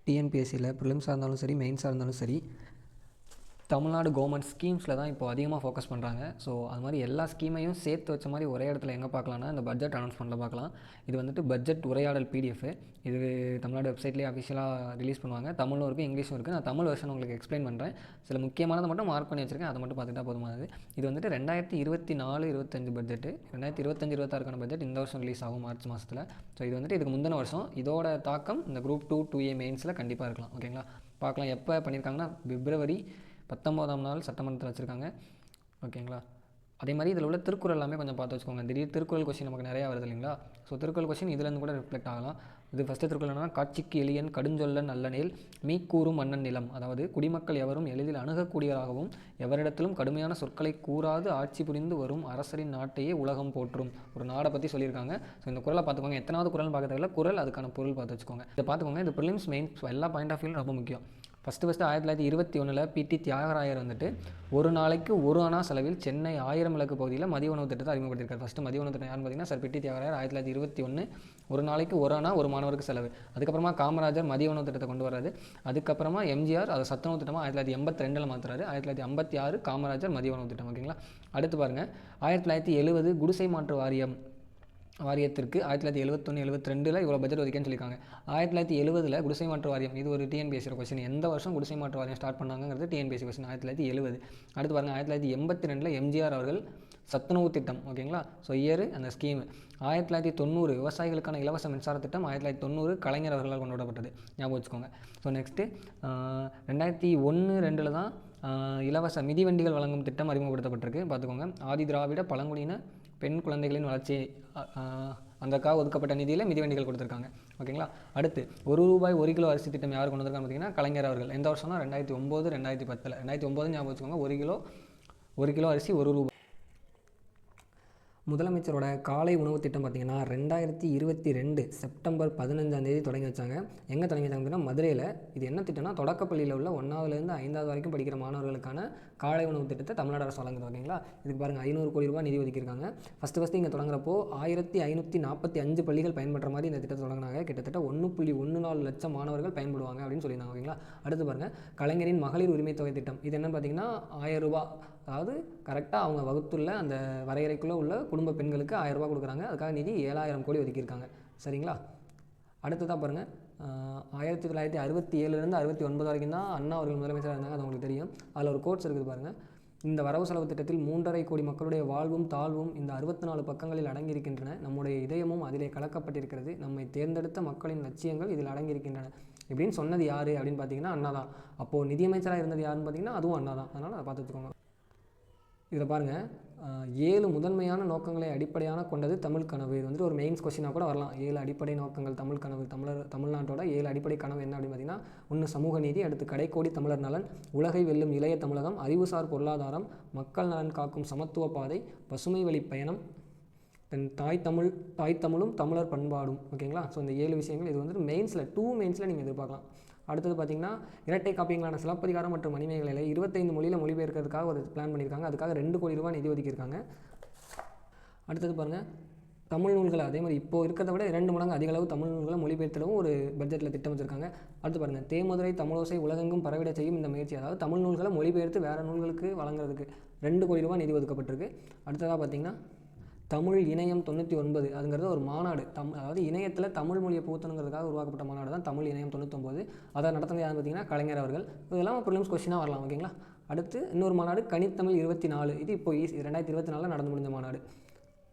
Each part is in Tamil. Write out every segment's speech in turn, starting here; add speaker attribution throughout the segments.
Speaker 1: டிஎன்பிஎஸ்சியில் ப்ரிலிம்ஸாக இருந்தாலும் சரி, மெயின்ஸாக இருந்தாலும் சரி, தமிழ்நாடு கவர்மெண்ட் ஸ்கீம்ஸில் தான் இப்போ அதிகமாக ஃபோக்கஸ் பண்ணுறாங்க. ஸோ அது மாதிரி எல்லா ஸ்கீமையும் சேர்த்து வச்ச மாதிரி ஒரே இடத்துல எங்கே பார்க்கலான்னா இந்த பட்ஜெட் அனௌன்ஸ்மெண்ட்டில் பார்க்கலாம். இது வந்துட்டு பட்ஜெட் உரையாடல் பிடிஎஃப். இது தமிழ்நாடு வெப்சைட்லேயே அஃபிஷியலாக ரிலீஸ் பண்ணுவாங்க. தமிழும் இருக்குது, இங்கிலீஷும் இருக்குது. நான் தமிழ் வெர்ஷன் உங்களுக்கு எக்ஸ்பிளைன் பண்ணுறேன். சில முக்கியமானதை மட்டும் மார்க் பண்ணி வச்சிருக்கேன், அதை மட்டும் பார்த்துட்டா போதுமானது. இது வந்துட்டு 2024-25 பட்ஜெட்டு. 2025-26க்கான பட்ஜெட் இந்த வருஷம் ரிலீஸ் ஆகும் மார்ச் மாதத்தில். ஸோ இது வந்துட்டு இதுக்கு முந்தின வருஷம். இதோட தாக்கம் இந்த குரூப் 2, 2A மெயின்ஸில் கண்டிப்பாக இருக்கலாம். ஓகேங்களா, பார்க்கலாம். எப்போ பண்ணியிருக்காங்கன்னா பிப்ரவரி 19ஆம் நாள் சட்டமன்றத்தில் வச்சுருக்காங்க. ஓகேங்களா, அதே மாதிரி இதில் உள்ள திருக்குறள் எல்லாமே கொஞ்சம் பார்த்து வச்சுக்கோங்க. திடீர் திருக்குறள் கொஸ்டின் நமக்கு நிறையா வருது இல்லைங்களா? ஸோ திருக்குறள் கொஸ்டின் இதுலேருந்து கூட ரிஃப்ளெக்ட் ஆகலாம். இது ஃபஸ்ட்டு திருக்குறள் என்னன்னா, காட்சிக்கு எளியன் கடுஞ்சொல்லன் நல்லனேல் மீக்கூறும் மன்னன் நிலம். அதாவது குடிமக்கள் எவரும் எளிதில் அணுகக்கூடியவராகவும் எவரிடத்திலும் கடுமையான சொற்களை கூறாது ஆட்சி புரிந்து வரும் அரசரின் நாட்டையே உலகம் போற்றும். ஒரு நாடை பற்றி சொல்லியிருக்காங்க. ஸோ இந்த குறளை பார்த்துக்கோங்க. எத்தனாவது குறள்னு பார்க்க தேவையில்ல, குறள் அதுக்கான பொருள் பார்த்து வச்சுக்கோங்க. இதை பார்த்துக்கோங்க. இது ப்ரிலிம்ஸ் மெயின்ஸ் எல்லா பாயிண்ட் ஆஃப் வியூலும் ரொம்ப முக்கியம். ஃபஸ்ட்டு 1921 பிடி தியாகராயர் வந்துட்டு ஒரு நாளைக்கு 1 அணா செலவில் சென்னை 1000 விளக்கு பகுதியில் மதிய உணவு திட்டத்தை அறிமுகப்படுத்தியிருக்காரு. ஃபஸ்ட்டு மதிய உணவு திட்டம் யாருன்னு பார்த்தீங்கன்னா சார் பிடி தியாகராயர். 1921 ஒரு நாளைக்கு 1 அணா ஒரு மாணவருக்கு செலவு. அதுக்கப்புறமா காமராஜர் மதிய உணவு திட்டத்தை கொண்டு வர்றாரு. அதுக்கப்புறமா எம்ஜிஆர் அதை சத்துணவு திட்டமாக 1982 மாற்றுறாரு. 1956 காமராஜர் மதிய உணவு திட்டம். ஓகேங்களா, அடுத்து பாருங்கள். 1970 குடிசை மாற்று வாரியத்திற்கு 1971-72 இவ்வளோ பட்ஜெட் ஒதுக்கேன்னு சொல்லியிருக்காங்க. 1970 குடிசை மாற்று வாரியம், இது ஒரு டிஎன்பிஎஸ்சி கொஸ்டின். எந்த வருஷம் குடிசை மாற்று வாரியம் ஸ்டார்ட் பண்ணாங்கிறது டிஎன்பிஎஸ்சி கொஸ்டின். 1970. அடுத்து பாருங்கள், 1982 எம்ஜிஆர் அவர்கள் சத்துணவு திட்டம். ஓகேங்களா, ஸோ இயர் அந்த ஸ்கீம். 1990 விவசாயிகளுக்கான இலவச மின்சார திட்டம். 1990 கலைஞர் அவர்களால் கொண்டாடப்பட்டது. ஞாபகம் வச்சுக்கோங்க. ஸோ நெக்ஸ்ட்டு 2001-2 தான் இலவச மிதிவண்டிகள் வழங்கும் திட்டம் அறிமுகப்படுத்தப்பட்டிருக்கு. பார்த்துக்கோங்க. ஆதி திராவிட பழங்குடியின பெண் குழந்தைகளின் வளர்ச்சி அந்தக்காக ஒதுக்கப்பட்ட நிதியில் மிதிவண்டிகள் கொடுத்துருக்காங்க. ஓகேங்களா, அடுத்து ₹1 1 கிலோ அரிசி திட்டம் யார் கொண்டு வந்திருக்காங்க பார்த்தீங்கன்னா கலைஞர் அவர்கள். எந்த வருஷம்னா 2009-2010. 2009 ஞாபகம் வச்சுக்கோங்க. 1 கிலோ அரிசி ₹1. முதலமைச்சரோட காலை உணவு திட்டம் பார்த்திங்கன்னா 2022 செப்டம்பர் 15 தொடங்கி வச்சாங்க. எங்கே தொடங்கி வச்சாங்க அப்படின்னா மதுரையில். இது என்ன திட்டம்னா தொடக்கப்பள்ளியில் உள்ள 1ஆவதுலேருந்து 5ஆவது வரைக்கும் படிக்கிற மாணவர்களுக்கான காலை உணவு திட்டத்தை தமிழ்நாடு அரசு வழங்குது. ஓகேங்களா, இதுக்கு பாருங்கள் ₹500 கோடி நிதி ஒதுக்கியிருக்காங்க. ஃபஸ்ட்டு இங்கே தொடங்குறப்போ 1545 பள்ளிகள் பயன்படுற மாதிரி இந்த திட்டத்தை தொடங்கினாங்க. கிட்டத்தட்ட 1.14 லட்சம் மாணவர்கள் பயன்படுவாங்க அப்படின்னு சொல்லியிருந்தாங்க. ஓகேங்களா, அடுத்து பாருங்கள். கலைஞரின் மகளிர் உரிமை தொகை திட்டம். இது என்னன்னு பார்த்தீங்கன்னா ₹1000. அதாவது கரெக்டாக அவங்க வகுத்துள்ள அந்த வரையறைக்குள்ளே உள்ள குடும்ப பெண்களுக்கு ₹1000 கொடுக்குறாங்க. அதுக்காக நிதி 7000 கோடி ஒதுக்கியிருக்காங்க. சரிங்களா, அடுத்ததாக பாருங்கள். 1967 69 வரைக்கும் தான் அண்ணா அவர்கள் முதலமைச்சராக இருந்தாங்க. அது உங்களுக்கு தெரியும். அதில் ஒரு கோட்ஸ் இருக்குது பாருங்கள். இந்த வரவு செலவு திட்டத்தில் 3.5 கோடி மக்களுடைய வாழ்வும் தாழ்வும் இந்த 64 பக்கங்களில் அடங்கியிருக்கின்றன. நம்முடைய இதயமும் அதிலே கலக்கப்பட்டிருக்கிறது. நம்மை தேர்ந்தெடுத்த மக்களின் லட்சியங்கள் இதில் அடங்கியிருக்கின்றன. இப்படின்னு சொன்னது யார் அப்படின்னு பார்த்தீங்கன்னா அண்ணா தான். அப்போது நிதியமைச்சராக இருந்தது யாருன்னு பார்த்தீங்கன்னா அதுவும் அண்ணா தான். அதனால் அதை பார்த்து வச்சுக்கோங்க. இதில் பாருங்கள், 7 முதன்மையான நோக்கங்களை அடிப்படையான கொண்டது தமிழ் கனவு. இது வந்துட்டு ஒரு மெயின்ஸ் கொஸ்டினாக கூட வரலாம். 7 அடிப்படை நோக்கங்கள் தமிழ் கனவு. தமிழ்நாட்டோட 7 அடிப்படை கனவு என்ன அப்படின்னு பார்த்தீங்கன்னா 1 சமூக நீதி, அடுத்து கடைக்கோடி தமிழர் நலன், உலகை வெல்லும் இளைய தமிழகம், அறிவுசார் பொருளாதாரம், மக்கள் நலன் காக்கும் சமத்துவ பாதை, பசுமை வழி பயணம், தாய் தமிழும் தமிழர் பண்பாடும். ஓகேங்களா, ஸோ இந்த 7 விஷயங்கள் இது வந்துட்டு மெயின்ஸில் 2 மெயின்ஸில் நீங்கள் எதிர்பார்க்கலாம். அடுத்தது பார்த்திங்கன்னா இரட்டை காப்பியங்களான சிலப்பதிகாரம் மற்றும் மணிமேகலை 25 மொழியில் மொழிபெயர்க்கிறதுக்காக ஒரு பிளான் பண்ணியிருக்காங்க. அதுக்காக ₹2 கோடி நிதி ஒதுக்கியிருக்காங்க. அடுத்தது பாருங்கள், தமிழ் நூல்களை அதே மாதிரி இப்போது இருக்கிறத விட 2 மடங்கு அதிக அளவு தமிழ் நூல்களை மொழிபெயர்த்திடவும் ஒரு பட்ஜெட்டில் திட்டம் வச்சுருக்காங்க. அடுத்து பாருங்கள், தேமதுரை தமிழோசை உலகெங்கும் பரவிட செய்யும் இந்த முயற்சி. அதாவது தமிழ் நூல்களை மொழிபெயர்த்து வேறு நூல்களுக்கு வழங்குறதுக்கு ₹2 கோடி நிதி ஒதுக்கப்பட்டிருக்கு. அடுத்ததாக பார்த்திங்கன்னா தமிழ் இணையம் 99 அதுங்கிறது ஒரு மாநாடு. அதாவது இணையத்தில் தமிழ் மொழியை புகுத்தணுங்கிறதுக்காக உருவாக்கப்பட்ட மாநாடு தான் தமிழ் இணையம் 99. அதை நடத்துனது யாருன்னு பார்த்தீங்கன்னா கலைஞர் அவர்கள். இதெல்லாம் ப்ரிலிம்ஸ் கொஸ்டினாக வரலாம். ஓகேங்களா, அடுத்து இன்னொரு மாநாடு கனித்தமிழ் 24. இது இப்போ 2024 நடந்து முடிஞ்ச மாநாடு.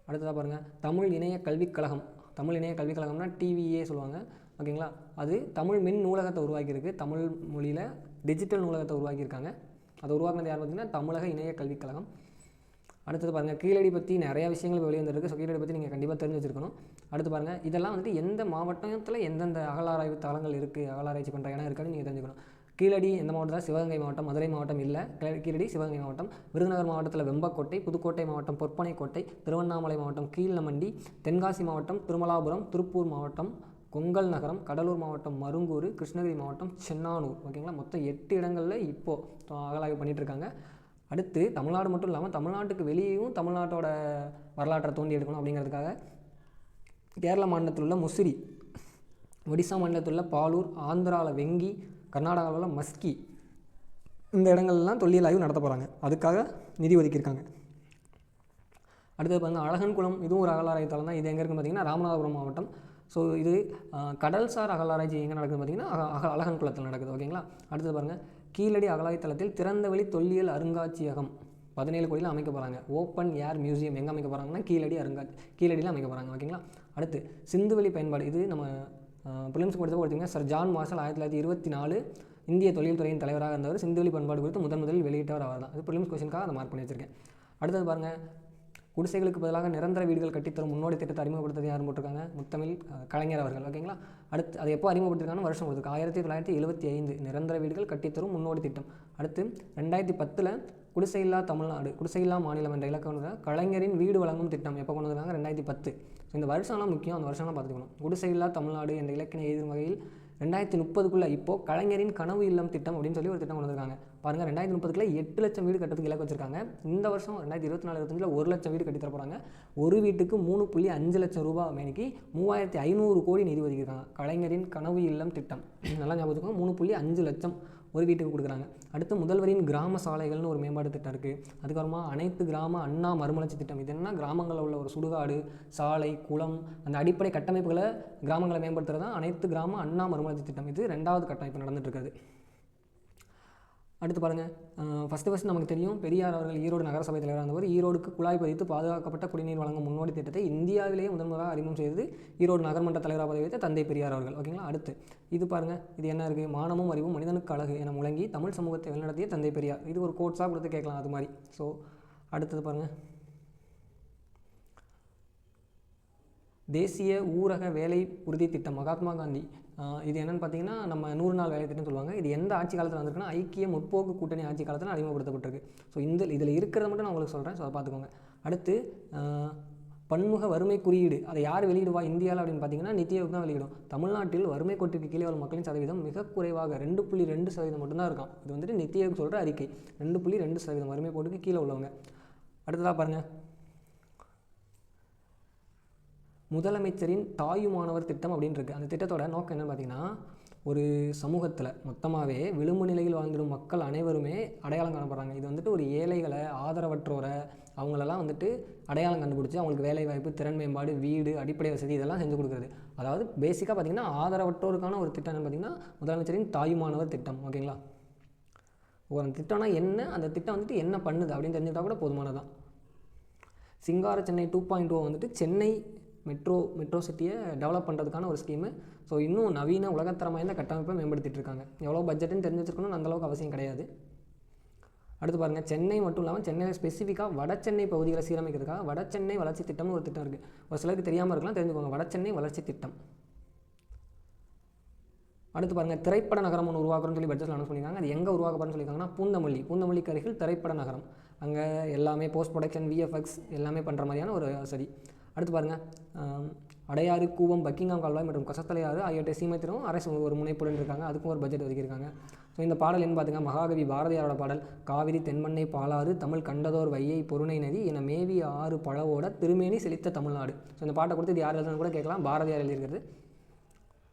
Speaker 1: அடுத்ததாக பாருங்கள், தமிழ் இணைய கல்விக் கழகம். தமிழ் இணைய கல்விக் கழகம்னா டிவிஏ சொல்லுவாங்க. ஓகேங்களா, அது தமிழ் மின் நூலகத்தை உருவாக்கியிருக்கு. தமிழ் மொழியில் டிஜிட்டல் நூலகத்தை உருவாக்கியிருக்காங்க. அதை உருவாக்குனது யார் பார்த்தீங்கன்னா தமிழக இணைய கல்விக் கழகம். அடுத்தது பாருங்கள், கீழடி பற்றி நிறையா விஷயங்கள் வெளியே வந்துருக்கு. ஸோ கீழடி பற்றி நீங்கள் கண்டிப்பாக தெரிஞ்சு வச்சுருக்கணும். அடுத்து பாருங்கள், இதெல்லாம் வந்துட்டு எந்த மாவட்டத்தில் எந்தெந்த அகழாராய்வு தளங்கள் இருக்குது, அகழாராய்ச்சி பண்ணுற இடம் இருக்குன்னு நீங்கள் தெரிஞ்சுக்கணும். கீழடி எந்த மாவட்டத்தில்? சிவகங்கை மாவட்டம். மதுரை மாவட்டம் இல்லை, கீழடி சிவகங்கை மாவட்டம். விருதுநகர் மாவட்டத்தில் வெம்பக்கோட்டை, புதுக்கோட்டை மாவட்டம் பொற்பனைக்கோட்டை, திருவண்ணாமலை மாவட்டம் கீழ்நமண்டி, தென்காசி மாவட்டம் திருமலாபுரம், திருப்பூர் மாவட்டம் கொங்கல் நகரம், கடலூர் மாவட்டம் மருங்கூர், கிருஷ்ணகிரி மாவட்டம் சென்னானூர். ஓகேங்களா, மொத்தம் 8 இடங்களில் இப்போது அகழாய்வு பண்ணிகிட்ருக்காங்க. அடுத்து தமிழ்நாடு மட்டும் இல்லாமல் தமிழ்நாட்டுக்கு வெளியேயும் தமிழ்நாட்டோட வரலாற்றை தோண்டி எடுக்கணும் அப்படிங்கிறதுக்காக கேரள மாநிலத்தில் உள்ள முசிறி ஒடிசா மாநிலத்தில் உள்ள பாலூர், ஆந்திராவில் வெங்கி, கர்நாடகாவில் உள்ள மஸ்கி, இந்த இடங்கள்லாம் தொல்லியல் ஆய்வு நடத்த போகிறாங்க. அதுக்காக நிதி ஒதுக்கியிருக்காங்க. அடுத்தது பாருங்கள் அழகன்குளம், இதுவும் ஒரு அகழாராய்ச்சி தளம் தான். இது எங்கே இருக்குன்னு பார்த்தீங்கன்னா ராமநாதபுரம் மாவட்டம். ஸோ இது கடல்சார் அகழாராய்ச்சி எங்கே நடக்குதுன்னு பார்த்தீங்கன்னா அழகன்குளத்தில் நடக்குது. ஓகேங்களா. அடுத்தது பாருங்கள் கீழடி அகழாய்த்தளத்தில் திறந்தவெளி தொல்லியல் அருங்காட்சியகம் 17 கோடியில் அமைக்க போகிறாங்க. ஓப்பன் ஏர் மியூசியம் எங்கே அமைக்க போகிறாங்கன்னா கீழடியில் அமைக்க போகிறாங்க. ஓகேங்களா. அடுத்து சிந்துவெளி பயன்பாடு, இது நம்ம பிலிம்ஸ் கொடுத்தீங்கன்னா சர் ஜான் மார்ஷல் 1924 இந்திய தொழில் துறையின் தலைவராக இருந்தவர். சிந்துவெளி பண்பாடு குறித்து முதலில் வெளியிட்டவர் அவர் தான். இது பிலிம்ஸ் கொஸ்டினுக்காக அதை மார்க் பண்ணி வச்சிருக்கேன். அடுத்தது பாருங்கள் குடிசைகளுக்கு பதிலாக நிரந்தர வீடுகள் கட்டித்தரும் முன்னோடி திட்டத்தை அறிமுகப்படுத்தது யாரும் போட்டிருக்காங்க? முத்தமிழ் கலைஞர் அவர்கள். ஓகேங்களா. அடுத்து அது எப்போ அறிமுகப்படுத்திருக்காங்க? வருஷம் கொடுத்துருக்கு 1975 நிரந்தர வீடுகள் கட்டித்தரும் முன்னோடி திட்டம். அடுத்து 2010 குடிசையில்லா தமிழ்நாடு, குடிசையில்லா மாநிலம் என்ற இலக்கம் வந்து கலைஞரின் வீடு வழங்கும் திட்டம் எப்போ கொண்டு வந்தாங்க? 2010. ஸோ இந்த வருஷம்லாம் முக்கியம், அந்த வருஷம்லாம் பார்த்துக்கணும். குடிசையில்லா தமிழ்நாடு என்ற இலக்கினை எழுதும் வகையில் 2030 இப்போது கலைஞரின் கனவு இல்லம் திட்டம் அப்படின்னு சொல்லி ஒரு திட்டம் கொண்டு வந்திருக்காங்க. பாருங்கள் 2030 8 லட்சம் வீடு கட்டுறதுக்கு இலக்கு வச்சிருக்காங்க. இந்த வருஷம் 2024-25 1 லட்சம் வீடு கட்டித்தர போகிறாங்க. ஒரு வீட்டுக்கு 3.5 லட்சம் ரூபாய் மேனிக்கு 3500 கோடி நிதி ஒதுக்கியிருக்காங்க. கலைஞரின் கனவு இல்லம் திட்டம் நல்லா ஞாபகம். 3.5 லட்சம் ஒரு வீட்டுக்கு கொடுக்குறாங்க. அடுத்து முதல்வரின் கிராம சாலைகள்னு ஒரு மேம்பாடு திட்டம் இருக்குது. அதுக்கப்புறமா அனைத்து கிராம அண்ணா மறுமலர்ச்சி திட்டம். இது என்ன? கிராமங்களில் உள்ள ஒரு சுடுகாடு, சாலை, குளம், அந்த அடிப்படை கட்டமைப்புகளை கிராமங்களை மேம்படுத்துறது தான் அனைத்து கிராம அண்ணா மறுமலர்ச்சி திட்டம். இது 2வது கட்டமைப்பு நடந்துட்டு இருக்குது. அடுத்து பாருங்கள் ஃபஸ்ட்டு நமக்கு தெரியும் பெரியார் அவர்கள் ஈரோடு நகரசபை தலைவராக இருந்தவர். ஈரோடுக்கு குழாய் பதித்து பாதுகாக்கப்பட்ட குடிநீர் வழங்கும் முன்னோடி திட்டத்தை இந்தியாவிலேயே முதன்முறையாக அறிமுகம் செய்து ஈரோடு நகர்மன்ற தலைவராக பதவி வைத்த தந்தை பெரியார் அவர்கள். ஓகேங்களா. அடுத்து இது பாருங்கள், இது என்ன இருக்குது? மானமும் அறிவும் மனிதனுக்கு அழகு என முழங்கி தமிழ் சமூகத்தை வழிநடத்திய தந்தை பெரியார். இது ஒரு கோட்ஸாக கொடுத்து கேட்கலாம் அது மாதிரி. ஸோ அடுத்தது பாருங்கள் தேசிய ஊரக வேலை உறுதி திட்டம் மகாத்மா காந்தி. இது என்னென்னு பார்த்தீங்கன்னா நம்ம 100 நாள் வேலை திட்டம் சொல்லுவாங்க. இது எந்த ஆட்சி காலத்தில் வந்திருக்குன்னா ஐக்கிய முற்போக்கு கூட்டணி ஆட்சி காலத்தில் அறிமுகப்படுத்தப்பட்டிருக்கு. ஸோ இதில் இருக்கிறத மட்டும் நான் உங்களுக்கு சொல்கிறேன். ஸோ அதை பார்த்துக்கோங்க. அடுத்து பன்முக வறுமை குறியீடு, அதை யார் வெளியிடுவா இந்தியாவில் அப்படின்னு பார்த்தீங்கன்னா நித்தி ஆயோக் தான் வெளியிடும். தமிழ்நாட்டில் வறுமை கோட்டிற்கு கீழே உள்ள மக்களின் சதவீதம் மிக குறைவாக 2.2% மட்டும்தான் இருக்கும். இது வந்துட்டு நித்தி ஆயோக் சொல்கிற அறிக்கை. 2.2% வறுமை கோட்டுக்கு கீழே உள்ளவங்க. அடுத்ததாக பாருங்கள் முதலமைச்சரின் தாயுமானவர் திட்டம் அப்படின்னு இருக்குது. அந்த திட்டத்தோட நோக்கம் என்னன்னு பார்த்தீங்கன்னா ஒரு சமூகத்தில் மொத்தமாகவே விளிம்பு நிலையில் வாழ்ந்துடும் மக்கள் அனைவருமே அடையாளம் காணப்படுறாங்க. இது வந்துட்டு ஒரு ஏழைகளை, ஆதரவற்றோரை, அவங்களெல்லாம் வந்துட்டு அடையாளம் கண்டுபிடிச்சி அவங்களுக்கு வேலை வாய்ப்பு, திறன் மேம்பாடு, வீடு, அடிப்படை வசதி இதெல்லாம் செஞ்சு கொடுக்குறது. அதாவது பேசிக்காக பார்த்திங்கன்னா ஆதரவற்றோருக்கான ஒரு திட்டம் என்னன்னு பார்த்தீங்கன்னா முதலமைச்சரின் தாயுமானவர் திட்டம். ஓகேங்களா. ஒரு திட்டம்னா என்ன, அந்த திட்டம் வந்துட்டு என்ன பண்ணுது அப்படின்னு தெரிஞ்சுக்கிட்டா கூட போதுமானதான். சிங்கார சென்னை 2.0 வந்துட்டு சென்னை மெட்ரோ சிட்டியை டெவலப் பண்ணுறதுக்கான ஒரு ஸ்கீமு. ஸோ இன்னும் நவீன உலகத்தரம் வாய்ந்த கட்டமைப்பை மேம்படுத்திட்டு இருக்காங்க. எவ்வளோ பட்ஜெட்டுன்னு தெரிஞ்சு வச்சுருக்கணும்னு அந்தளவுக்கு அவசியம் கிடையாது. அடுத்து பாருங்கள் சென்னை மட்டும் இல்லாமல் சென்னையில் ஸ்பெசிஃபிக்காக வட சென்னை பகுதிகளை சீரமைக்கிறதுக்காக வட சென்னை வளர்ச்சி திட்டம்னு ஒரு திட்டம் இருக்குது. ஒரு சிலருக்கு தெரியாமல் இருக்கலாம், தெரிஞ்சுக்கோங்க. வட சென்னை வளர்ச்சி திட்டம். அடுத்து பாருங்கள் திரைப்பட நகரம் ஒன்று உருவாக்குறோன்னு சொல்லி பட்ஜெட்டில் அனௌன்ஸ் பண்ணியிருக்காங்க. அது எங்கே உருவாக்கப்படுறன்னு சொல்லியிருக்காங்கன்னா பூந்தமல்லிக்கு அருகில் திரைப்பட நகரம். அங்கே எல்லாமே போஸ்ட் ப்ரொடக்ஷன், விஎஃப்எக்ஸ் எல்லாமே பண்ணுற மாதிரியான ஒரு சரி. அடுத்து பாருங்கள் அடையாறு, கூவம், பக்கிங்காம் கால்வாய் மற்றும் கொசத்தலையாறு ஆகியவற்றை சீமைத்திரும் அரசு ஒரு முனைப்புடன் இருக்காங்க. அதுக்கும் ஒரு பட்ஜெட் ஒதுக்கியிருக்காங்க. ஸோ இந்த பாடல் என்ன பார்த்துங்க, மகாகவி பாரதியாரோட பாடல். காவிரி தென்மண்ணை பாலாறு தமிழ் கண்டதோர் வையை பொருணை நதி என மேவி ஆறு பழவோட திருமேனி செழித்த தமிழ்நாடு. ஸோ இந்த பாட்டை கொடுத்து இது யார் எழுதுன்னு கூட கேட்கலாம். பாரதியார் எழுதியிருக்கிறது.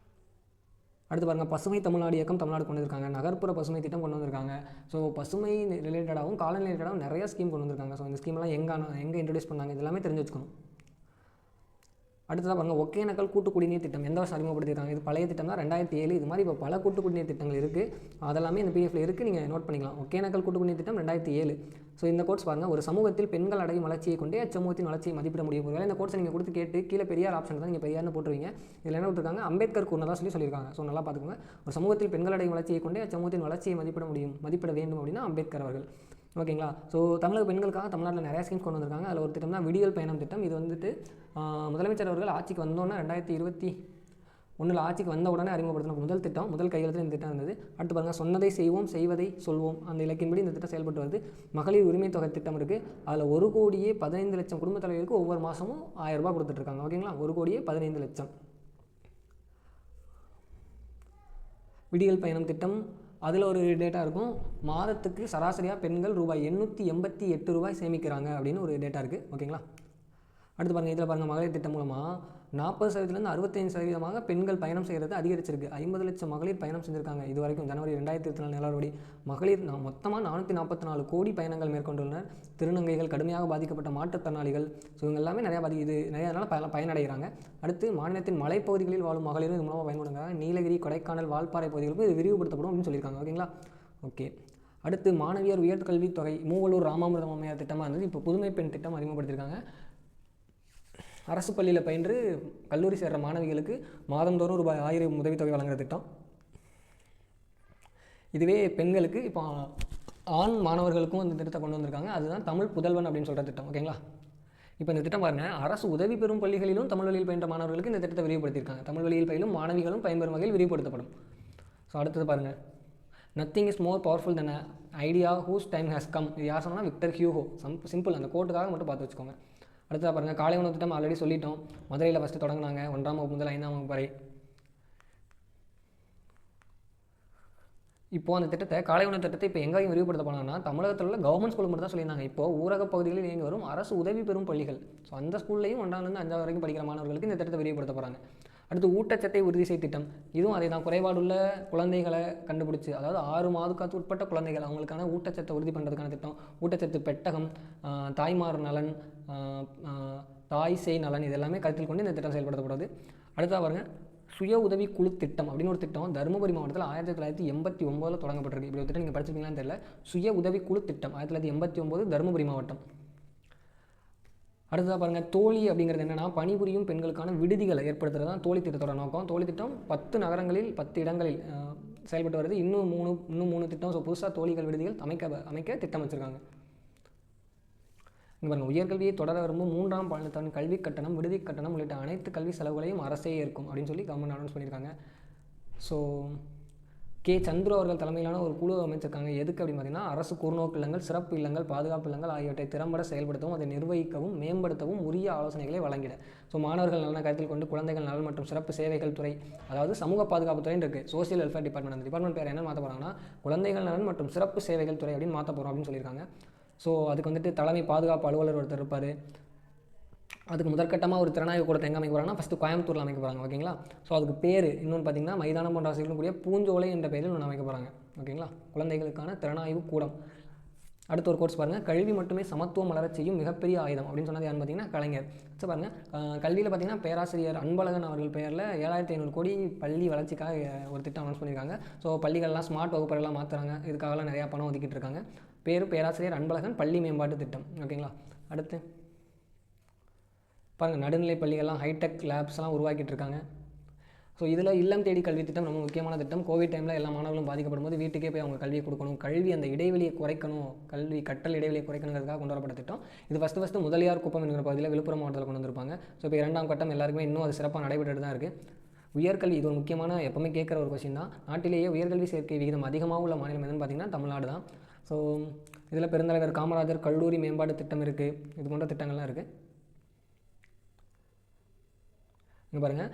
Speaker 1: அடுத்து பாருங்கள் பசுமை தமிழ்நாடு இயக்கம் தமிழ்நாடு கொண்டு வந்திருக்காங்க. நகர்ப்புற பசுமை திட்டம் கொண்டு வந்திருக்காங்க. ஸோ பசுமை ரிலேட்டடாகவும் காலநிலை ரிலேட்டடாகவும் நிறைய ஸ்கீம் கொண்டு வந்திருக்காங்க. ஸோ இந்த ஸ்கீம்லாம் எங்கே இன்ட்ரடியூஸ் பண்ணாங்க இதெல்லாமே தெரிஞ்சு வச்சுக்கணும். அடுத்ததாக பாருங்கள் ஒகேனக்கல் கூட்டு குடிநீர் திட்டம் எந்த வருஷம் அறிமுகப்படுத்திருக்காங்க? இது பழைய திட்டம் தான், 2007. இது மாதிரி இப்போ பல கூட்டு குடிநீர் திட்டங்கள் இருக்குது. அதெல்லாமே இந்த பிடிஎஃப்ல இருக்குது, நீங்கள் நோட் பண்ணிக்கலாம். ஒகேனக்கல் கூட்டு குடிநீர் திட்டம் 2007. ஸோ இந்த கோட்ஸ் பாருங்கள், ஒரு சமூகத்தில் பெண்கள் அடையும் வளர்ச்சியை கொண்டே அச்சமூகத்தின் வளர்ச்சியை மதிப்பிட முடியும். ஒருவேளை இந்த கோட்ஸை நீங்கள் கொடுத்து கேட்டு கீழே பெரியார் ஆப்ஷன் தான் நீங்கள் பெரியார்னு போட்டுருவீங்க. இதில் என்ன கொடுத்துருக்காங்க, அம்பேத்கர் கூறினதாக சொல்லியிருக்காங்க. ஸோ நல்லா பார்த்துக்கோங்க. ஒரு சமூகத்தில் பெண்கள் அடையும் வளர்ச்சியை கொண்டே அச்சமூகத்தின் வளர்ச்சியை மதிப்பிட வேண்டும் அப்படின்னா அம்பேத்கர் அவர்கள். ஓகேங்களா. ஸோ தமிழக பெண்களுக்காக தமிழ்நாட்டில் நிறையா ஸ்கீம்ஸ் கொண்டு வந்திருக்காங்க. அதில் ஒரு திட்டம் தான் விடியல் பயணம் திட்டம். இது வந்துட்டு முதலமைச்சர் அவர்கள் ஆட்சிக்கு வந்தோன்னே 2021 ஆட்சிக்கு வந்த உடனே அறிமுகப்படுத்தின முதல் திட்டம், முதல் கையெழுத்தில் இந்த திட்டம் இருந்தது. அடுத்து பாருங்கள் சொன்னதை செய்வோம் செய்வதை சொல்வோம் அந்த இலக்கின்படி இந்த திட்டம் செயல்பட்டு வருது. மகளிர் உரிமை தொகை திட்டம் இருக்குது. அதில் 1,15,00,000 குடும்ப தலைவருக்கு ஒவ்வொரு மாதமும் 1000 ரூபாய் கொடுத்துட்ருக்காங்க. ஓகேங்களா. 1,15,00,000. விடியல் பயணம் திட்டம் அதில் ஒரு டேட்டா இருக்கும். மாதத்துக்கு சராசரியாக பெண்கள் ரூபாய் 888 சேமிக்கிறாங்க அப்படின்னு ஒரு டேட்டா இருக்குது. ஓகேங்களா. அடுத்து பாருங்கள் இதில் பாருங்கள் மகளிர் திட்டம் மூலமாக 40%லேருந்து 65% பெண்கள் பயணம் செய்கிறது அதிகரிச்சிருக்கு. 50 லட்சம் மகளிர் பயணம் செஞ்சுருக்காங்க இது வரைக்கும். ஜனவரி 2024 நிலவரப்படி மகளிர் மொத்தமாக 444 கோடி பயணங்கள் மேற்கொண்டுள்ளனர். திருநங்கைகள், கடுமையாக பாதிக்கப்பட்ட மாற்றுத்திறனாளிகள், ஸோ இவங்க எல்லாமே இது நிறைய நாள் பயனடைகிறாங்க. அடுத்து மாநிலத்தின் மலைப்பகுதிகளில் வாழும் மகளிரும் இது மூலமாக பயன்படுகிறாங்க. நீலகிரி, கொடைக்கானல், வால்பாறை பகுதிகளுக்கு இது விரிவுபடுத்தப்படும் அப்படின்னு சொல்லியிருக்காங்க. ஓகேங்களா? ஓகே. அடுத்து மாணவியர் உயர்கல்வித் தொகை மூவலூர் ராமாமிர்தம் அம்மையார் திட்டமாக இருந்தது. இப்போ புதுமை பெண் திட்டம் அறிமுகப்படுத்தியிருக்காங்க. அரசு பள்ளியில் பயின்று கல்லூரி சேர்கிற மாணவிகளுக்கு மாதந்தோறும் ரூபாய் 1000 உதவித்தொகை வழங்குகிற திட்டம். இதுவே பெண்களுக்கு இப்போ ஆண் மாணவர்களுக்கும் இந்த திட்டத்தை கொண்டு வந்திருக்காங்க. அதுதான் தமிழ் புதல்வன் அப்படின்னு சொல்கிற திட்டம். ஓகேங்களா? இப்போ இந்த திட்டம் பாருங்கள், அரசு உதவி பெறும் பள்ளிகளிலும் தமிழ் வழியில் பயின்ற மாணவர்களுக்கு இந்த திட்டத்தை விரிவுபடுத்தியிருக்காங்க. தமிழ் வழியில் பயிலும் மாணவிகளும் பயன்பெறும் வகையில் விரிவுபடுத்தப்படும். ஸோ அடுத்தது பாருங்கள், nothing is more powerful than idea whose time has come. இது யார் சொன்னால் விக்டர் ஹியூகோ. சிம்பிள், அந்த கோட்டுக்காக மட்டும் பார்த்து வச்சுக்கோங்க. அடுத்ததாக பாருங்கள், காலை உணவு திட்டம் ஆல்ரெடி சொல்லிட்டோம். மதுரையில் ஃபஸ்ட்டு தொடங்கினாங்க 1ஆம் வகுப்பு முதல் 5ஆம் வகுப்பு வரை. இப்போது அந்த திட்டத்தை, காலை உணவு திட்டத்தை இப்போ எங்கேயும் விரிவுபடுத்த போனாங்கன்னா தமிழகத்தில் உள்ள கவர்மெண்ட் ஸ்கூல் மட்டும் தான் சொல்லியிருந்தாங்க. இப்போது ஊரக பகுதிகளில் இயங்கி வரும் அரசு உதவி பெறும் பள்ளிகள், ஸோ அந்த ஸ்கூல்லையும் 1ஆம்லேருந்து 5ஆவது வரைக்கும் படிக்கிற மாணவர்களுக்கு இந்த திட்டத்தை விரிவுபடுத்த போகிறாங்க. அடுத்து ஊட்டச்சத்தை உறுதி செய் திட்டம். இதுவும் அதே தான், குறைபாடுள்ள குழந்தைகளை கண்டுபிடிச்சி, அதாவது 6 மாதத்துக்கு உட்பட்ட குழந்தைகள் அவங்களுக்கான ஊட்டச்சத்தை உறுதி பண்ணுறதுக்கான திட்டம். ஊட்டச்சத்து பெட்டகம், தாய்மார் நலன், தாய் சேய் நலன், இது எல்லாமே கருத்தில் கொண்டு இந்த திட்டம் செயல்படுத்தப்படுது. அடுத்ததாக பாருங்கள், சுய உதவி குழு திட்டம் அப்படின்னு ஒரு திட்டம் தருமபுரி மாவட்டத்தில் 1989 தொடங்கப்பட்டிருக்கு. இப்படி ஒரு திட்டம் நீங்கள் படிச்சிருக்கீங்களான்னு தெரியல. சுய உதவி குழு திட்டம் 1989 தருமபுரி மாவட்டம். அடுத்ததாக பாருங்கள், தோழி அப்படிங்கிறது என்னென்னா பணிபுரியும் பெண்களுக்கான விடுதிகளை ஏற்படுத்துறது தான் தோழி திட்டத்தோட நோக்கம். தோழி திட்டம் 10 நகரங்களில் 10 இடங்களில் செயல்பட்டு வருது. இன்னும் 3 திட்டம். ஸோ புதுசாக தோழிகள் விடுதிகள் அமைக்க திட்டம் வச்சுருக்காங்க. இங்கே பாருங்கள், உயர்கல்வியை தொடர விரும்பும் 3ஆம் பாலினத்தவரின் கல்வி கட்டணம், விடுதி கட்டணம் உள்ளிட்ட அனைத்து கல்வி செலவுகளையும் அரசே ஏற்கும் அப்படின்னு சொல்லி கவர்மெண்ட் அனௌன்ஸ் பண்ணியிருக்காங்க. So K. சந்துரு அவர்கள் தலைமையிலான ஒரு குழு அமைச்சிருக்காங்க. எதுக்கு அப்படின்னு பார்த்தீங்கன்னா, அரசு கூர்நோக்கு இல்லங்கள், சிறப்பு இல்லங்கள், பாதுகாப்பு இல்லங்கள் ஆகியவற்றை திறம்பட செயல்படுத்தவும், அதை நிர்வகிக்கவும், மேம்படுத்தவும் உரிய ஆலோசனைகளை வழங்கிட. ஸோ மாணவர்கள் நலனை கருத்தில் கொண்டு குழந்தைகள் நலன் மற்றும் சிறப்பு சேவைகள் துறை, அதாவது சமூக பாதுகாப்பு துறைன்னு இருக்குது, சோசியல் வெல்ஃபேர் டிபார்ட்மெண்ட். அந்த டிபார்ட்மெண்ட் பேர் என்ன மாற்ற போகிறாங்கன்னா குழந்தைகள் நலன் மற்றும் சிறப்பு சேவைகள் துறை அப்படின்னு மாற்ற போகிறோம் அப்படின்னு சொல்லியிருக்காங்க. ஸோ அதுக்கு தலைமை பாதுகாப்பு அலுவலர் ஒருத்தர் இருப்பார். அதுக்கு முதற்கட்டமாக ஒரு திறனாய்வு கூடத்தை எங்கே அமைக்க போகிறாங்கன்னா ஃபஸ்ட்டு கோயம்புத்தூரில் அமைக்க போகிறாங்க. ஓகேங்களா? ஸோ அதுக்கு பேர் இன்னொன்று பார்த்திங்கன்னா மைதானம் போன்ற வசதிகளும் கூடிய பூஞ்சோலை என்ற பெயரில் ஒன்று அமைக்க போகிறாங்க. ஓகேங்களா? குழந்தைகளுக்கான திறனாய்வு கூடம். அடுத்த ஒரு கோர்ஸ் பாருங்கள், கல்வி மட்டுமே சமத்துவம் வளரச் செய்யும் மிகப்பெரிய ஆயுதம் அப்படின்னு சொன்னது யாருன்னு பார்த்தீங்கன்னா கலைஞர். ஸோ பாருங்கள், கல்வியில் பார்த்திங்கன்னா பேராசிரியர் அன்பழகன் அவர்கள் பெயரில் 7500 கோடி பள்ளி வளர்ச்சிக்காக ஒரு திட்டம் அனௌன்ஸ் பண்ணியிருக்காங்க. ஸோ பள்ளிகள்லாம் ஸ்மார்ட் வகுப்பறைலாம் மாற்றுறாங்க. இதுக்காகலாம் நிறையா பணம் ஒதுக்கிட்டு இருக்காங்க. பேராசிரியர் அன்பழகன் பள்ளி மேம்பாட்டு திட்டம். ஓகேங்களா? அடுத்து பாருங்கள், நடுநிலை பள்ளிகள்லாம் ஹைடெக் லேப்ஸ்லாம் உருவாக்கிட்டு இருக்காங்க. ஸோ இதில் இல்லம் தேடி கல்வி திட்டம் ரொம்ப முக்கியமான திட்டம். கோவிட் டைமில் எல்லா மாணவர்களும் பாதிக்கப்படும் போது வீட்டுக்கே போய் அவங்க கல்வியை கொடுக்கணும், கல்வி அந்த இடைவெளியை குறைக்கணும், கல்வி கற்றல் இடைவெளியை குறைக்கணுங்கிறதுக்காக கொண்டு வரப்பட்ட திட்டம். இது ஃபஸ்ட்டு முதலியார் குப்பம் என்கிற பகுதியில் விழுப்புரம் மாவட்டத்தில் கொண்டு வந்திருப்பாங்க. ஸோ இப்போ 2ஆம் கட்டம் எல்லாருக்குமே இன்னும் அது சிறப்பாக நடைபெற்று தான் இருக்குது. உயர்கல்வி, இது ஒரு முக்கியமான எப்பவுமே கேட்குற ஒரு கொஸ்டின் தான். நாட்டிலேயே உயர்கல்வி சேர்க்கை விகிதம் அதிகமாக உள்ள மாநிலம் எதுன்னு பார்த்தீங்கன்னா தமிழ்நாடு தான். ஸோ இதில் பெருந்தலைவர் காமராஜர் கல்லூரி மேம்பாட்டு திட்டம் இருக்குது. இது போன்ற திட்டங்கள்லாம் இருக்குது. இங்கே பாருங்கள்,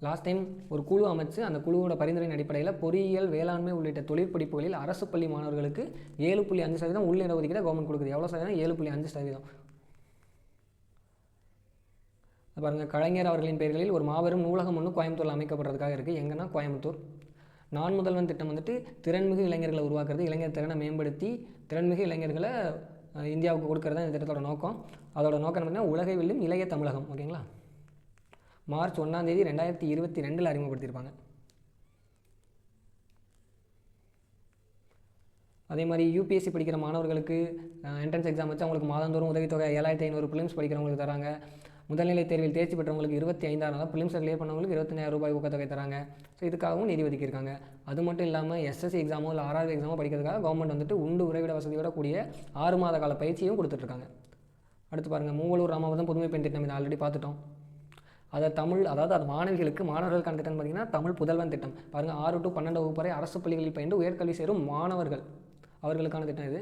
Speaker 1: லாஸ்ட் டைம் ஒரு குழு அமைச்சு அந்த குழுவோட பரிந்துரையின் அடிப்படையில் பொறியியல், வேளாண்மை உள்ளிட்ட தொழிற்படிப்புகளில் அரசு பள்ளி மாணவர்களுக்கு 7.5% உள் இடஒதுக்கீடு கவர்மெண்ட் கொடுக்குது. எவ்வளோ சதவீதம்? 7.5%. பாருங்கள், கலைஞர் அவர்களின் பெயர்களில் ஒரு மாபெரும் நூலகம் ஒன்று கோயம்புத்தூரில் அமைக்கப்படுறதுக்காக இருக்குது. எங்கன்னா கோயம்புத்தூர். நான் முதல்வன் திட்டம் திறன்மிகு இளைஞர்களை உருவாக்குறது, இளைஞர் திறனை மேம்படுத்தி திறன்மிகு இளைஞர்களை இந்தியாவுக்கு கொடுக்கறது தான் இந்த திட்டத்தோட நோக்கம். அதோட நோக்கம் என்ன? உலகை வெல்லும் இளைய தமிழகம். ஓகேங்களா? மார்ச் 1ஆம் தேதி 2022 அறிமுகப்படுத்தியிருப்பாங்க. அதே மாதிரி யூபிஎஸ்சி படிக்கிற மாணவர்களுக்கு என்ட்ரன்ஸ் எக்ஸாம் வச்சு அவங்களுக்கு மாதந்தோறும் உதவித்தொகை 7500 பிலிம்ஸ் படிக்கிறவங்களுக்கு தராங்க. முதல்நிலை தேர்வில் தேர்ச்சி பெற்றவங்களுக்கு 25,000, பிலிம்ஸ் கிளியர் பண்ணவங்களுக்கு 25,000 ரூபாய் ஊக்கத்தொகை தராங்க. ஸோ இதுக்காகவும் நிதி ஒதுக்கியிருக்காங்க. அது மட்டும் இல்லாமல் எஸ்எஸ்சி எக்ஸாமோ இல்லை ஆர்ஆர்பி எக்ஸாமோ படிக்கிறதுக்காக கவர்மெண்ட் உண்டு உறைவிட வசதியோட கூடிய 6 மாத கால பயிற்சியும் கொடுத்துட்ருக்காங்க. அடுத்து பாருங்கள், மூவலூர் ராமாமிர்தம் புதுமை பெண் திட்டம். இதை ஆல்ரெடி பார்த்துட்டோம். அதை அதாவது அது மாணவர்களுக்கான திட்டம் பார்த்திங்கன்னா தமிழ் புதல்வன் திட்டம். பாருங்கள், 6 to 12 வகுப்பு வரை அரசு பள்ளிகளில் பயின்று உயர்கல்வி சேரும் மாணவர்கள் அவர்களுக்கான திட்டம் இது.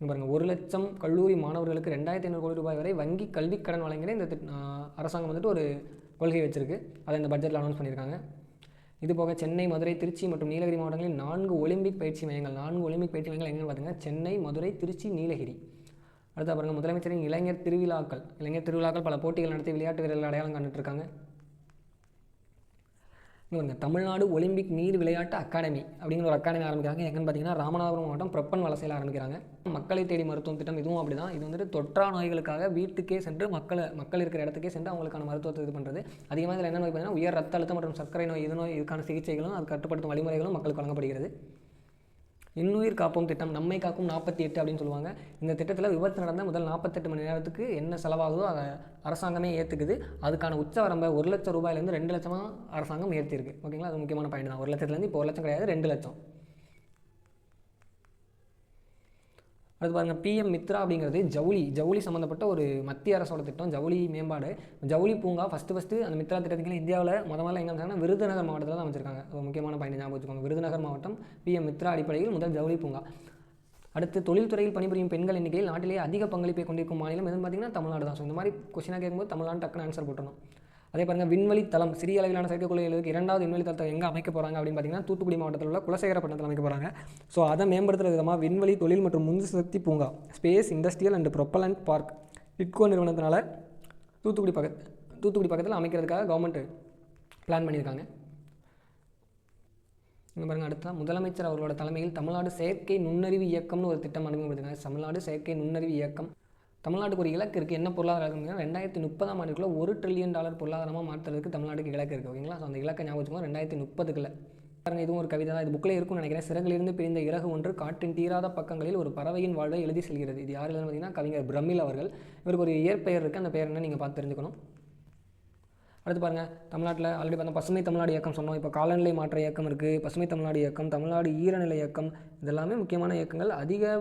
Speaker 1: பாருங்கள், 1 லட்சம் கல்லூரி மாணவர்களுக்கு 2,500 கோடி ரூபாய் வரை வங்கி கல்வி கடன் வழங்கின இந்த அரசாங்கம் ஒரு கொள்கை வச்சிருக்கு. அதை இந்த பட்ஜெட்டில் அனௌன்ஸ் பண்ணியிருக்காங்க. இது போக சென்னை, மதுரை, திருச்சி மற்றும் நீலகிரி மாவட்டங்களில் 4 ஒலிம்பிக் பயிற்சி மையங்கள். 4 ஒலிம்பிக் பயிற்சி மையங்கள் எங்கன்னு பார்த்தீங்கன்னா சென்னை, மதுரை, திருச்சி, நீலகிரி. அடுத்த பாருங்கள், முதலமைச்சரின் இளைஞர் திருவிழாக்கள் பல போட்டிகள் நடத்தி விளையாட்டு வீரர்கள் அடையாளம் கண்டுட்ருக்காங்க. இவங்க தமிழ்நாடு ஒலிம்பிக் நீர் விளையாட்டு அகாடமி அப்படிங்கிற ஒரு அகாடமி ஆரம்பிக்கிறாங்க. எங்கன்னு பார்த்தீங்கன்னா ராமநாதபுரம் மாவட்டம் பிரப்பன் வலசையில் ஆரம்பிக்கிறாங்க. மக்களை தேடி மருத்துவம் திட்டம் இதுவும் அப்படி தான். இது வந்துட்டு தொற்றா நோய்களுக்காக வீட்டுக்கே சென்று மக்கள் இருக்கிற இடத்துக்கே சென்று அவங்களுக்கான மருத்துவத்தை இது பண்ணுறது. அதிகமாக இதில் என்ன நோய் பார்த்தீங்கன்னா உயர் ரத்த அழுத்தம் மற்றும் சர்க்கரை நோய் இதுக்கான சிகிச்சைகளும் அது கட்டுப்படுத்தும் வழிமுறைகளும் மக்களுக்கு வழங்கப்படுகிறது. இன்னுயிர் காப்போம் திட்டம், நம்மை காக்கும் 48 அப்படின்னு சொல்லுவாங்க. இந்த திட்டத்தில் விபத்து நடந்த முதல் 48 மணி நேரத்துக்கு என்ன செலவாகுதோ அதை அரசாங்கமே ஏற்றுக்குது. அதுக்கான உச்ச வரம்பை 1 லட்சம் ரூபாயிலேருந்து 2 லட்சமாக அரசாங்கம் ஏற்றிருக்கு. ஓகேங்களா, அது முக்கியமான பாயிண்ட் தான். 1 லட்சத்துலேருந்து இப்போ 1 லட்சம் கிடையாது, 2 லட்சம். அடுத்து பாருங்கள், பிஎம் மித்ரா அப்படிங்கிறது ஜவுளி சம்மந்தப்பட்ட ஒரு மத்திய அரசோட திட்டம். ஜவுளி மேம்பாடு, ஜவுளி பூங்கா ஃபஸ்ட்டு அந்த மித்ரா திட்டத்துக்கு இந்தியாவில் முதல்ல எங்கே அமைச்சாங்கன்னா விருதுநகர் மாவட்டத்தில் தான் அமைச்சிருக்காங்க. ஒரு முக்கியமான பாயிண்ட் ஞாபகம் வச்சுக்கோங்க. விருதுநகர் மாவட்டம் பிஎம் மித்ரா அடிப்படையில் முதல் ஜவுளி பூங்கா. அடுத்து தொழில்துறையில் பணிபுரியும் பெண்கள் எண்ணிக்கையில் நாட்டிலேயே அதிக பங்களிப்பை கொண்டிருக்கும் மாநிலம் எதுன்னு பார்த்தீங்கன்னா தமிழ்நாடு தான். ஸோ இந்த மாதிரி கொஸ்டினாக கேட்கும்போது தமிழ்நாடு டக்குன்னு ஆன்சர் போட்டணும். அதே பாருங்கள், விண்வெளி தளம், சிறிய அளவிலான செயற்கைக்கோள்களுக்கு 2வது விண்வெளி தளத்தை எங்கே அமைக்க போகிறாங்க அப்படின்னு பார்த்தீங்கன்னா தூத்துக்குடி மாவட்டத்தில் உள்ள குலசேகரப்பட்டினத்தில் அமைக்க போகிறாங்க. ஸோ அதை மேம்படுத்துகிற விதமாக விண்வெளி தொழில் மற்றும் முன்சக்தி பூங்கா, space industrial and propellant park, இட்கோ நிறுவனத்தினால தூத்துக்குடி பக்கத்தில் அமைக்கிறதுக்காக கவர்மெண்ட் பிளான் பண்ணியிருக்காங்க. இங்கே பாருங்கள், அடுத்த முதலமைச்சர் அவர்களோட தலைமையில் தமிழ்நாடு செயற்கை நுண்ணறிவு இயக்கம்னு ஒரு திட்டம் அறிமுகப்படுத்தினாங்க. தமிழ்நாடு செயற்கை நுண்ணறிவு இயக்கம். தமிழ்நாட்டுக்கு ஒரு இலக்கு இருக்குது. என்ன பொருளாதாரம் 2030ஆம் ஆண்டுக்குள்ளே $1 ட்ரில்லியன் பொருளாதாரமாக மாற்றுறதுக்கு தமிழ்நாட்டுக்கு இலக்கு இருக்குது. ஓகேங்களா, ஸோ அந்த இலக்கை ஞாபகம் வச்சுக்கோங்க. 2030க்குள்ள பாருங்கள், இதுவும் ஒரு கவிதை தான். இது புக்கில் இருக்கும்னு நினைக்கிறேன். சிறகிலிருந்து பிரிந்த இறகு ஒன்று காற்றின் தீராத பக்கங்களில் ஒரு பறவையின் வாழ்வை எழுதி செல்கிறது. இது யார் எழுதுன்னு பார்த்தீங்கன்னா கவிஞர் பிரமிழ் அவர்கள். இவருக்கு ஒரு இயற்பெயர் இருக்குது. அந்த பெயர் என்ன நீங்கள் பார்த்து தெரிஞ்சுக்கணும். அடுத்து பாருங்கள், தமிழ்நாட்டில் ஆல்ரெடி பார்த்தா பசுமை தமிழ்நாடு இயக்கம் சொன்னோம். இப்போ காலநிலை மாற்ற இயக்கம் இருக்குது, பசுமை தமிழ்நாடு இயக்கம், தமிழ்நாடு ஈரநிலை இயக்கம். இதெல்லாமே முக்கியமான இயக்கங்கள். அதிக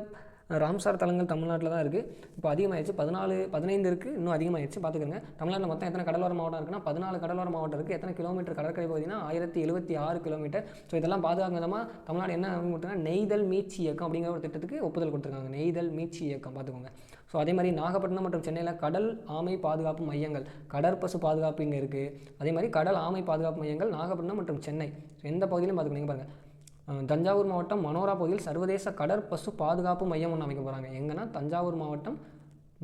Speaker 1: ராம்சார் தலங்கள் தமிழ்நாட்டில் தான் இருக்குது. இப்போ அதிகமாகிடுச்சு, 15 இருக்குது, இன்னும் அதிகமாகிடுச்சு. பார்த்துக்கோங்க, தமிழ்நாட்டில் மொத்தம் எத்தனை கடலோர மாவட்டம் இருக்குன்னா 14 கடலோர மாவட்டம் இருக்குது. எத்தனை கிலோமீட்டர் கடற்கரை பகுதினா 1076 கிலோமீட்டர். ஸோ இதெல்லாம் பாதுகாக்கும் விதமாக தமிழ்நாடு என்ன கொடுத்துருக்காங்க, நெய்தல் மீட்சி இயக்கம் அப்படிங்கிற ஒரு திட்டத்துக்கு ஒப்புதல் கொடுத்துருக்காங்க. நெய்தல் மீட்சி இயக்கம் பார்த்துக்கோங்க. ஸோ அதே மாதிரி நாகப்பட்டினம் மற்றும் சென்னையில் கடல் ஆமை பாதுகாப்பு மையங்கள், கடற்பசு பாதுகாப்பு இங்கே இருக்குது. அதே மாதிரி கடல் ஆமை பாதுகாப்பு மையங்கள் நாகப்பட்டினம் மற்றும் சென்னை. ஸோ எந்த பகுதியிலும் பார்த்துக்கோங்க. பாருங்கள், தஞ்சாவூர் மாவட்டம் மனோரா பகுதியில் சர்வதேச கடற்பசு பாதுகாப்பு மையம் ஒன்று அமைக்க போகிறாங்க. எங்கன்னா தஞ்சாவூர் மாவட்டம்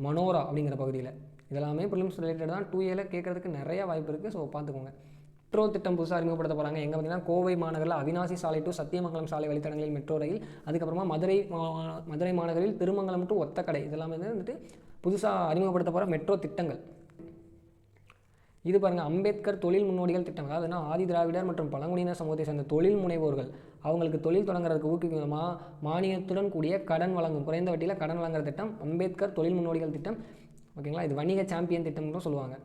Speaker 1: மனோரா அப்படிங்கிற பகுதியில். இதெல்லாமே ப்ரிலிம்ஸ் ரிலேட்டட் தான். 2Aல கேட்குறதுக்கு நிறைய வாய்ப்பு இருக்குது. ஸோ பார்த்துக்கோங்க. மெட்ரோ திட்டம் புதுசாக அறிமுகப்படுத்த போகிறாங்க. எங்கே பார்த்தீங்கன்னா கோவை மாநகரில் அவினாசி சாலை டு சத்தியமங்கலம் சாலை வழித்தடங்களில் மெட்ரோ ரயில். அதுக்கப்புறமா மதுரை மாநகரில் திருமங்கலம் டு ஒத்தக்கடை. இதெல்லாமே வந்துட்டு புதுசாக அறிமுகப்படுத்த போகிற மெட்ரோ திட்டங்கள். இது பாருங்கள், அம்பேத்கர் தொழில் முன்னோடிகள் திட்டம். அதாவதுனா ஆதி திராவிடர் மற்றும் பழங்குடியினர் சமூகத்தை சேர்ந்த தொழில் முனைவோர்கள் அவங்களுக்கு தொழில் தொடங்குறதுக்கு ஊக்குவிக்கும் விதமாக மானியத்துடன் கூடிய கடன் வழங்கும், குறைந்த வட்டியில் கடன் வழங்குற திட்டம் அம்பேத்கர் தொழில் முன்னோடிகள் திட்டம். ஓகேங்களா, இது வணிக சாம்பியன் திட்டம்னு சொல்லுவாங்க.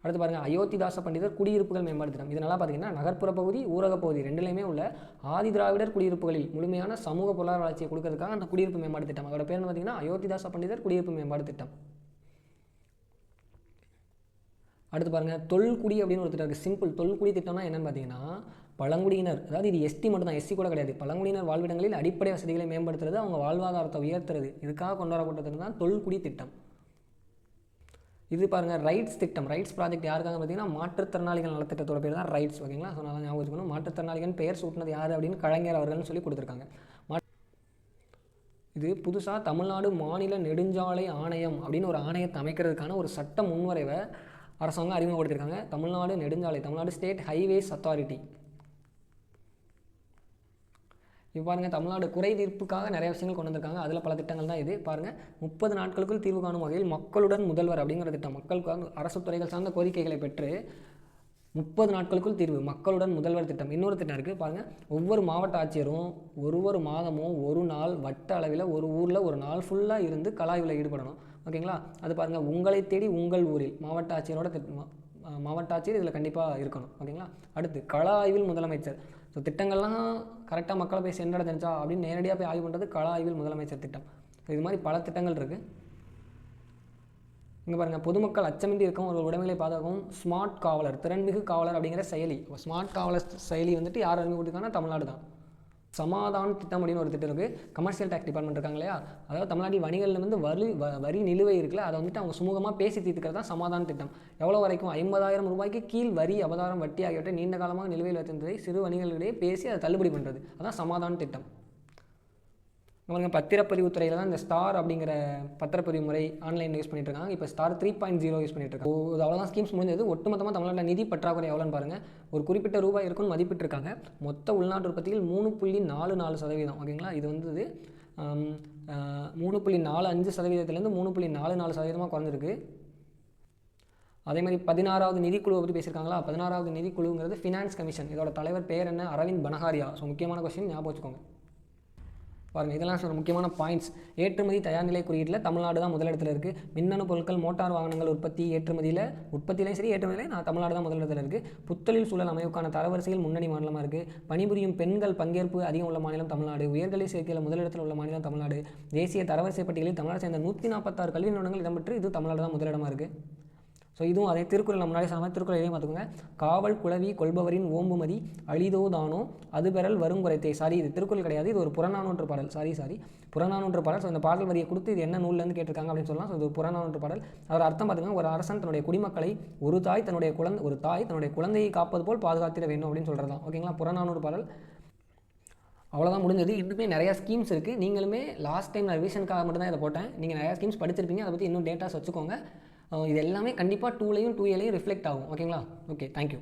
Speaker 1: அடுத்து பாருங்கள், அயோத்திதாச பண்டிதர் குடியிருப்புகள் மேம்பாடு திட்டம். இது நல்லா பார்த்தீங்கன்னா நகர்ப்புற பகுதி, ஊரக பகுதி ரெண்டுலேயுமே உள்ள ஆதி திராவிடர் குடியிருப்புகளில் முழுமையான சமூக பொருளாதார வளர்ச்சியை கொடுக்கறதுக்காக அந்த குடியிருப்பு மேம்பாடு திட்டம். அதோட பேர் பார்த்தீங்கன்னா அயோத்திதாச பண்டிதர் குடியிருப்பு மேம்பாடு திட்டம். அடுத்து பாருங்கள், தொல்குடி அப்படின்னு ஒரு திட்டம் இருக்குது. சிம்பிள் தொல்குடி திட்டம்னா என்னென்னு பார்த்தீங்கன்னா பழங்குடியினர், அதாவது இது எஸ்டி மட்டும் தான், எஸ்சி கூட கிடையாது. பழங்குடியினர் வாழ்விடங்களில் அடிப்படை வசதிகளை மேம்படுத்துறது, அவங்க வாழ்வாதாரத்தை உயர்த்துறது, இதுக்காக கொண்டு வரப்பட்டது தான் தொல்குடி திட்டம். இது பாருங்கள், ரைட்ஸ் திட்டம். ரைட்ஸ் ப்ராஜெக்ட் யாருக்காக பார்த்தீங்கன்னா மாற்றுத்திறனாளிகள் நலத்திட்டத்தோட பேர் தான் ரைட்ஸ். ஓகேங்களா, ஸோ நல்லா ஞாபகம் வச்சுக்கணும். மாற்றுத்திறனாளிகள் பெயர் சூட்டினது யார் அப்படின்னு கலைஞர் அவர்கள்னு சொல்லி கொடுத்துருக்காங்க. இது புதுசாக தமிழ்நாடு மாநில நெடுஞ்சாலை ஆணையம் அப்படின்னு ஒரு ஆணையத்தை அமைக்கிறதுக்கான ஒரு சட்ட முன்வரைவை அரசாங்கம் அறிமுகப்படுத்தியிருக்காங்க. தமிழ்நாடு நெடுஞ்சாலை, தமிழ்நாடு ஸ்டேட் ஹைவேஸ் அத்தாரிட்டி. இப்போ பாருங்கள், தமிழ்நாடு குறை தீர்ப்புக்காக நிறைய விஷயங்கள் கொண்டு வந்திருக்காங்க. அதில் பல திட்டங்கள் தான் இது. பாருங்கள், 30 நாட்களுக்குள் தீர்வு காணும் வகையில் மக்களுடன் முதல்வர் அப்படிங்கிற திட்டம். மக்களுக்காக அரசு துறைகள் சார்ந்த கோரிக்கைகளை பெற்று 30 நாட்களுக்குள் தீர்வு, மக்களுடன் முதல்வர் திட்டம். இன்னொரு திட்டம் இருக்குது பாருங்கள், ஒவ்வொரு மாவட்ட ஆட்சியரும் ஒரு மாதமும் ஒரு நாள் வட்ட அளவில் ஒரு ஊரில் ஒரு நாள் ஃபுல்லாக இருந்து கலாய்வில் ஈடுபடணும். ஓகேங்களா, அது பாருங்கள், உங்களை தேடி உங்கள் ஊரில் மாவட்ட ஆட்சியரோட மாவட்ட ஆட்சியர் இதில் கண்டிப்பாக இருக்கணும். ஓகேங்களா, அடுத்து கள ஆய்வில் முதலமைச்சர். ஸோ திட்டங்கள்லாம் கரெக்டாக மக்களை போய் சென்றடைஞ்சா அப்படின்னு நேரடியாக போய் ஆய்வு பண்ணுறது கள ஆய்வில் முதலமைச்சர் திட்டம். இது மாதிரி பல திட்டங்கள் இருக்குது. இங்கே பாருங்கள், பொதுமக்கள் அச்சமின்றி இருக்கும் ஒரு உடைமைகளை பாதுகாக்கும் ஸ்மார்ட் காவலர், திறன்மிகு காவலர் அப்படிங்கிற செயலி. ஸ்மார்ட் காவலர் செயலி வந்துட்டு யார் அறிமுகப்படுத்திருக்காங்கன்னா தமிழ்நாடு தான். சமாதான திட்டம் அப்படின்னு ஒரு திட்டம் இருக்குது. கமர்ஷியல் டேக்ஸ் டிபார்ட்மெண்ட் இருக்காங்க இல்லையா, அதாவது தமிழ்நாட்டில் வணிகளில் வந்து வரி நிலுவை இருக்குல்ல, அதை வந்துட்டு அவங்க சுமூகமாக பேசி தீர்த்துக்கிறது தான் சமாதான திட்டம். எவ்வளோ வரைக்கும் 50,000 ரூபாய்க்கு கீழ் வரி, அபதாரம், வட்டி ஆகியவற்றை நீண்ட காலமாக நிலுவையில் வைத்திருந்ததை சிறு வணிகர்களிடையே பேசி அதை தள்ளுபடி பண்ணுறது, அதான் சமாதான திட்டம். அவங்க பத்திரப்பதிவு துறையில் தான் இந்த ஸ்டார் அப்படிங்கிற பத்திரப்பதிவு முறை ஆன்லைன் யூஸ் பண்ணிட்டு இருக்காங்க. இப்போ ஸ்டார் 3.0 யூஸ் பண்ணிட்டு இருக்காங்க. இது அவ்வளோதான் ஸ்கீம்ஸ் முடிஞ்சது. ஒட்டுமொத்தமாக தமிழ்நாட்டில் நிதி பற்றாக்குறை எவ்வளோன்னு பாருங்கள். ஒரு குறிப்பிட்ட ரூபாய் இருக்குன்னு மதிப்பிட்டிருக்காங்க. மொத்த உள்நாட்டு உற்பத்தியில் 3.44%. ஓகேங்களா, இது வந்து 3.45%லேருந்து 3.44% குறைஞ்சிருக்கு. அதே மாதிரி 16வது நிதிக்குழுவை பற்றி பேசியிருக்காங்களா. 16வது நிதிக்குழுங்கிறது ஃபினான்ஸ் கமிஷன். இதோட தலைவர் பேர் என்ன? அரவிந்த் பனகாரியா. ஸோ முக்கியமான கொஸ்டின், ஞாபகம் வச்சுக்கோங்க. பாருங்கள், இதெல்லாம் சொல்கிற முக்கியமான பாயிண்ட்ஸ். ஏற்றுமதி தயார்நிலை குறியீட்டில் தமிழ்நாடு தான் முதலிடத்தில் இருக்குது. மின்னணு பொருட்கள், மோட்டார் வாகனங்கள் உற்பத்தியிலையும் சரி ஏற்றுமதியிலையும் தமிழ்நாடு தான் முதலிடத்தில் இருக்குது. புத்தொழில் சூழல் அமைவுக்கான தரவரிசையில் முன்னணி மாநிலமாக இருக்குது. பணிபுரியும் பெண்கள் பங்கேற்பு அதிகம் உள்ள மாநிலம் தமிழ்நாடு. உயர்கல்வி சேர்க்கையில் முதலிடத்தில் உள்ள மாநிலம் தமிழ்நாடு. தேசிய தரவரிசை பட்டியலில் தமிழ்நாடு சேர்ந்த 146 கல்வி நிறுவனங்கள் இடம்பெற்று இது தமிழ்நாடு தான் முதலிடமாக இருக்குது. ஸோ இதுவும் அதே திருக்குறள் முன்னாடி சொன்ன மாதிரி திருக்குறள் இதையும் பார்த்துக்கோங்க. காவல் குளவி கொள்பவரின் ஓம்புமதி அழிதோ தானோ அது பெறல் வருங்குறைத்தே. சாரி, இது திருக்குறள் கிடையாது, இது ஒரு புறநானூற்று பாடல். சாரி புறநானூற்று பாடல். ஸோ இந்த பாடல் வரியை கொடுத்து இது என்ன நூல்லேருந்து கேட்டிருக்காங்க அப்படின்னு சொல்லலாம். ஸோ இது புறநானூற்று பாடல். அதோட அர்த்தம் பார்த்துக்கோங்க. ஒரு அரசன் தன்னுடைய குடிமக்களை ஒரு தாய் தன்னுடைய குழந்தையை காப்பது போல் பாதுகாத்திட வேண்டும் அப்படின்னு சொல்கிறது தான். ஓகேங்களா, புறநானூறு பாடல். அவ்வளோதான் முடிஞ்சது. இன்னுமே நிறையா ஸ்கீம்ஸ் இருக்குது. நீங்களுமே லாஸ்ட் டைம் நான் ரிவிஷனுக்காக மட்டும்தான் இதை போட்டேன். நீங்கள் நிறையா ஸ்கீம்ஸ் படிச்சிருப்பீங்க. அதை பற்றி இன்னும் டேட்டாஸ் வச்சுக்கோங்க. இது எல்லாமே கண்டிப்பாக 2லையும் 2Aலையும் ரிஃப்ளெக்ட் ஆகும். ஓகேங்களா, ஓகே, தேங்க்யூ.